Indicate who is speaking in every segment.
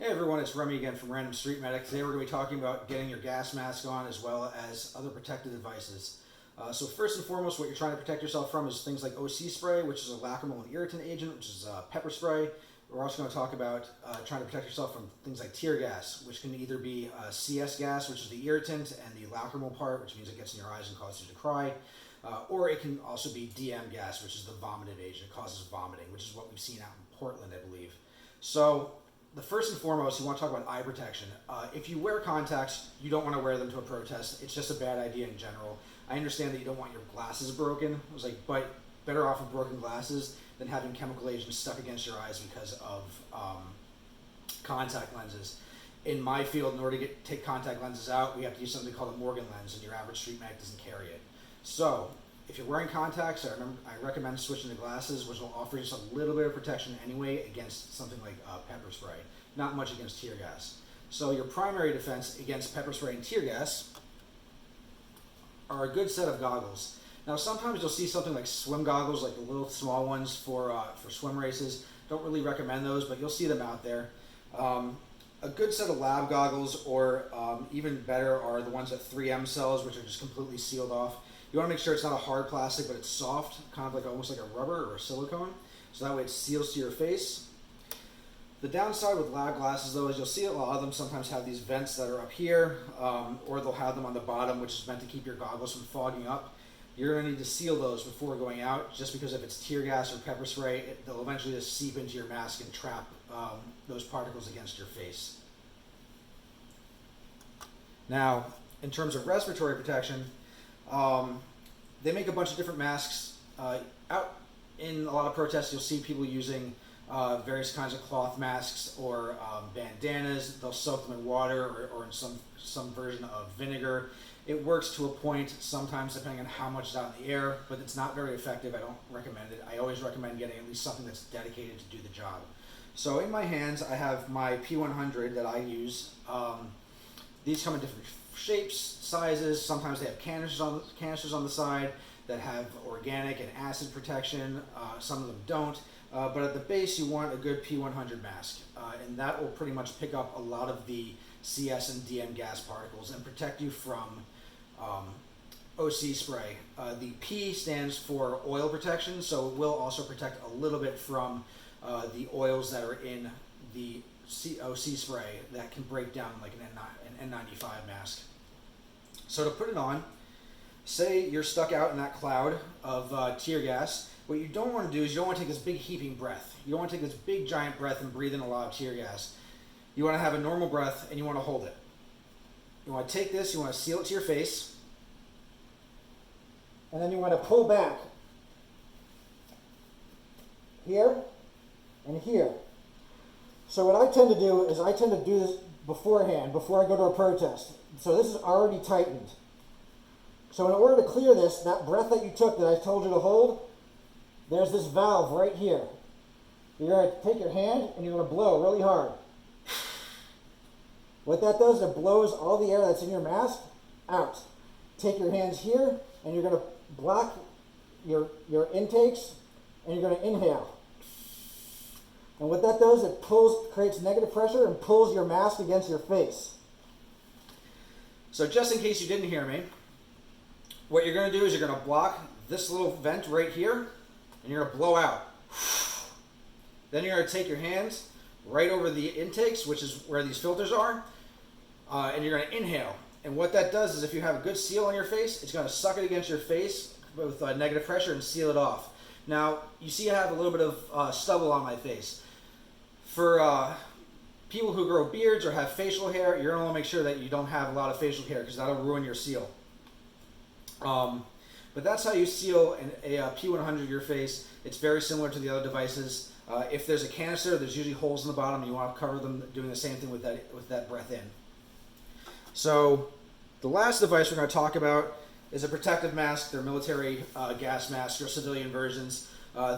Speaker 1: Hey everyone, it's Remy again from Random Street Medic. Today we're going to be talking about getting your gas mask on as well as other protective devices. So first and foremost, what you're trying to protect yourself from is things like OC spray, which is a lacrymal and irritant agent, which is pepper spray. We're also going to talk about trying to protect yourself from things like tear gas, which can either be CS gas, which is the irritant, and the lacrymal part, which means it gets in your eyes and causes you to cry. Or it can also be DM gas, which is the vomitive agent. It causes vomiting, which is what we've seen out in Portland, I believe. So the first and foremost, you want to talk about eye protection. If you wear contacts, you don't want to wear them to a protest. It's just a bad idea in general. I understand that you don't want your glasses broken. I was like, but better off with broken glasses than having chemical agents stuck against your eyes because of contact lenses. In my field, in order to take contact lenses out, we have to use something called a Morgan lens, and your average street mag doesn't carry it. So if you're wearing contacts, I recommend switching to glasses, which will offer you just a little bit of protection anyway against something like pepper spray. Not much against tear gas. So your primary defense against pepper spray and tear gas are a good set of goggles. Now sometimes you'll see something like swim goggles, like the little small ones for swim races. Don't really recommend those, but you'll see them out there. A good set of lab goggles, or even better, are the ones that 3M sells, which are just completely sealed off. You want to make sure it's not a hard plastic, but it's soft, kind of like almost like a rubber or a silicone, so that way it seals to your face. The downside with lab glasses, though, is you'll see a lot of them sometimes have these vents that are up here, or they'll have them on the bottom, which is meant to keep your goggles from fogging up. You're going to need to seal those before going out, just because if it's tear gas or pepper spray, they'll eventually just seep into your mask and trap those particles against your face. Now, in terms of respiratory protection, they make a bunch of different masks. Out in a lot of protests, you'll see people using various kinds of cloth masks or bandanas. They'll soak them in water or in some version of vinegar. It works to a point sometimes, depending on how much is out in the air, but it's not very effective. I don't recommend it. I always recommend getting at least something that's dedicated to do the job. So in my hands, I have my P100 that I use. These come in different shapes, sizes. Sometimes they have canisters on the side that have organic and acid protection. Some of them don't. But at the base, you want a good P100 mask, and that will pretty much pick up a lot of the CS and DM gas particles and protect you from OC spray. The P stands for oil protection, so it will also protect a little bit from the oils that are in the OC spray that can break down like an N95 mask. So to put it on, say you're stuck out in that cloud of tear gas, what you don't want to do is you don't want to take this big heaping breath. You don't want to take this big giant breath and breathe in a lot of tear gas. You want to have a normal breath and you want to hold it. You want to take this, you want to seal it to your face, and then you want to pull back here and here. So what I tend to do is I tend to do this beforehand, before I go to a protest. So this is already tightened. So in order to clear this, that breath that you took that I told you to hold, there's this valve right here. You're going to take your hand and you're going to blow really hard. What that does, it blows all the air that's in your mask out. Take your hands here and you're going to block your intakes and you're going to inhale. And what that does, it creates negative pressure and pulls your mask against your face. So just in case you didn't hear me, what you're going to do is you're going to block this little vent right here, and you're going to blow out. Then you're going to take your hands right over the intakes, which is where these filters are, and you're going to inhale. And what that does is if you have a good seal on your face, it's going to suck it against your face with negative pressure and seal it off. Now, you see I have a little bit of stubble on my face. For people who grow beards or have facial hair, you're going to want to make sure that you don't have a lot of facial hair because that'll ruin your seal. But that's how you seal a P100 your face. It's very similar to the other devices. If there's a canister, there's usually holes in the bottom. You want to cover them doing the same thing with that breath in. So the last device we're going to talk about is a protective mask. They're military gas masks or civilian versions.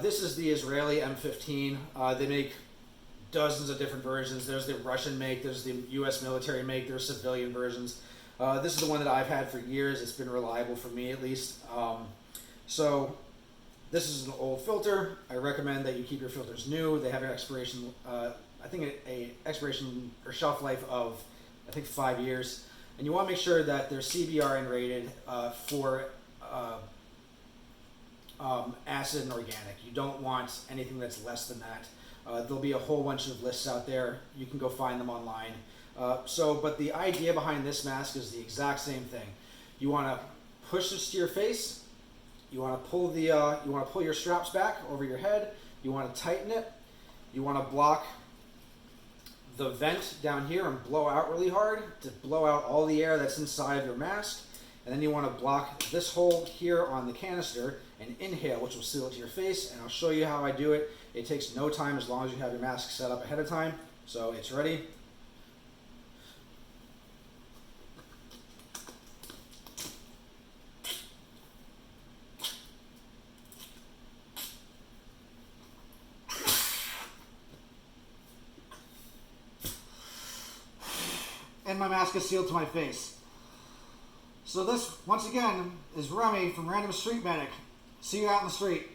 Speaker 1: This is the Israeli M15. They make dozens of different versions. There's the Russian make, there's the US military make, there's civilian versions. This is the one that I've had for years. It's been reliable for me at least. So This is an old filter. I recommend that you keep your filters new. They have an expiration, I think a expiration or shelf life of, I think 5 years. And you want to make sure that they're CBRN rated for acid and organic. You don't want anything that's less than that. There'll be a whole bunch of lists out there. You can go find them online. But the idea behind this mask is the exact same thing. You want to push this to your face. You want to pull your straps back over your head. You want to tighten it. You want to block the vent down here and blow out really hard to blow out all the air that's inside of your mask. And then you want to block this hole here on the canister and inhale, which will seal it to your face. And I'll show you how I do it. It takes no time as long as you have your mask set up ahead of time. So it's ready. And my mask is sealed to my face. So this, once again, is Remy from Random Street Medic. See you out in the street.